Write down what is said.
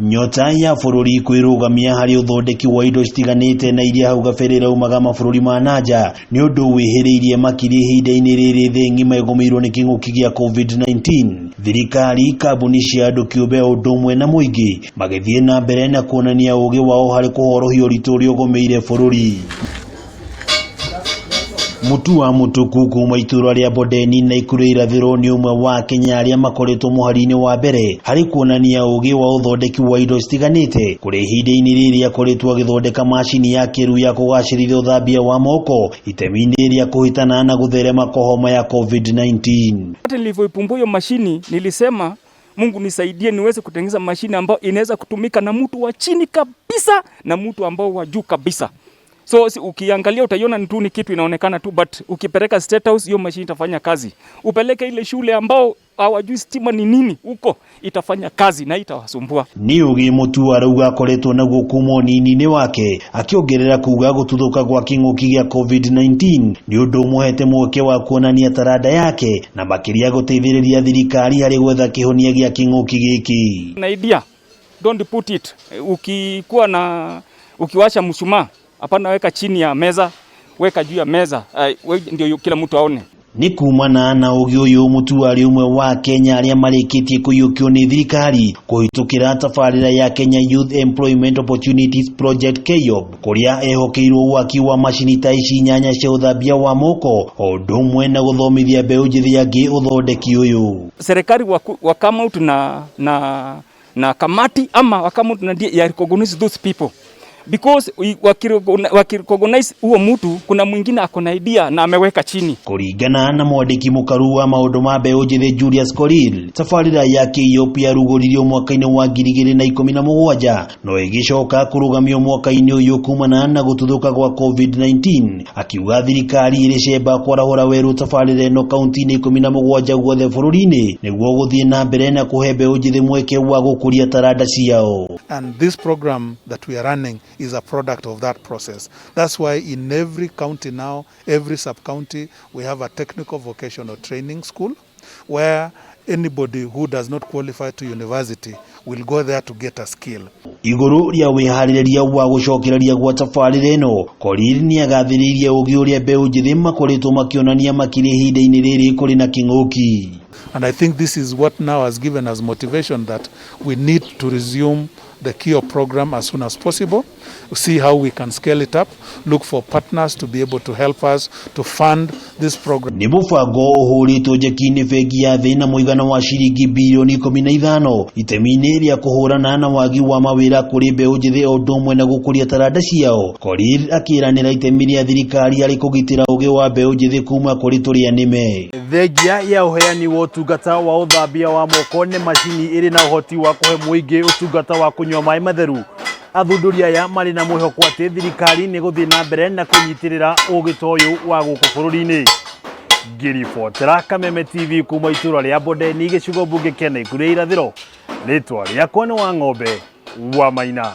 Nyota ya bururi kwirugamia hari uthondeki wa indo itiganite na iria hau gabere raumaga mabũrũri ma nanja ni undu wihiriirie makiri ihinda-ini riri thĩ ng'ima ĩgũmĩirwo nĩ kĩng'ũki gĩa COVID-19. Thirikari, kambuni cia andũ kĩũmbe ũndũ ũmwe na mũingĩ magĩthiĩ na mbere na kuonania ũũgĩ wao harĩ kũhorohia ũritũ ũrĩa ũgũmĩire bũrũri. Mutu wa mutuku kuma itura ria Bodeni na ikuru irathiro ni umwe wa Akenya aria makoretwo muhari-ini wa mbere hari kuonania ugi wa uthondeki wa indo itiganite kuri ihinda-ini riri akoretwo agithondeka mashini ya kiru ya kugacirithia uthambia wa moko itemi-ini ria kuhitana na gutherema kwa homa ya COVID-19. Nilivyoipumbua hiyo mashini nilisema Mungu nisaidie niweze kutengeneza mashini ambayo inaweza kutumika na mtu wa chini kabisa na mtu ambao wa juu kabisa. So ukiangalia utaiona tu ni kitu inaonekana tu, but ukipeleka State House hiyo machine itafanya kazi. Upeleke ile shule ambao hawajui stima ni nini huko itafanya kazi na itawasumbua. Ni ugi mutu arauga akoretwo naguo kuma nini-ini wake akiongerera kuuga gututhuka gwa kĩng'ũki gĩa COVID-19 ni undu umuhete mweke wa kuonania taranda yake na makiria guteithĩrĩria thirikari hari gwetha kihonia gĩa kĩng'ũki gĩkĩ. Na idea, don't put it. Ukiwasha mshumaa hapana, weka chini ya meza, weka juu ya meza, ndio kila mtu aone. Ni kumana na ugi uyu mutu ari umwe wa Kenya aria marikitie kuyukio ni thirikari kuhitukira tafarira ya Kenya Youth Employment Opportunities Project Kyeop kuria ehokeirwo waki wa mashini ta ici nyanya cia uthambia wa moko undu umwe na guthomithia mbeu njithi yangi uthondeki uyu. Serikali wakama out na kamati ama wakama out na ya recognize those people. Because wakirrecognize huo mtu kuna mwingine akona idea na ameweka chini. Kuringana na mwandiki mukaru wa maundu ma mbeu njithi Julius Korir, tafarira ya Kyeop yarugũririo mwaka-ini wa 2017 no igicoka kurugamio mwaka-ini uyu kumana na gututhuka gwa COVID-19, akiuga thirikari iricemba kwarahũra weru tafarira ĩno kaunti-ini 17 guothe bũrũri-ini nĩguo gũthiĩ na mbere na kuhe mbeu njithi mweke wa gukuria taranda ciao. And this program that we are running is a product of that process. That's why in every county now, every sub-county, we have a technical vocational training school where anybody who does not qualify to university will go there to get a skill. Iguru ria wihariria wa gucokereria gwa tafarira ĩno, Korir ni agathĩrĩirie ũũgĩ ũrĩa mbeu njithi makoretwo makĩonania makiri ihinda-ini rĩrĩ kũrĩ na kĩng'ũki. And I think this is what now has given us motivation that we need to resume the Kyeop program as soon as possible, see how we can scale it up, look for partners to be able to help us to fund this program. Ni mũbango ũhũrĩtwo njeki-inĩ bengi ya thĩ na mũigana wa ciringi bilioni 15 itemi-ini ria kũhũrana na wagi wa mawira kũrĩ mbeu njithi o ũndũ ũmwe na gũkũria taranda ciao. Korir akĩranĩra itemi rĩa thirikari harĩ kũgitĩra ũũgĩ wa mbeu njithi kuma kũrĩ tũrĩa nĩme. Thengia ya uheani wa ũtungata wa uthambia wa moko nĩ macini ĩrĩ na ũhoti wa kũhe mũingĩ ũtungata wa kũnyua maĩ matheru. Athunduri aya marĩ na mwĩhoko atĩ thirikari nĩ gũthiĩ na mbere na kũnyitĩrĩra ũũgĩ ta ũyũ wa gũkũ bũrũri-inĩ. Ngĩribotera Kameme TV kuma itura rĩa Bodeni gĩcigo mbunge kĩa Nakuru ya irathĩro. Rĩtwa rĩakwa nĩ Wang'ombe wa Maina.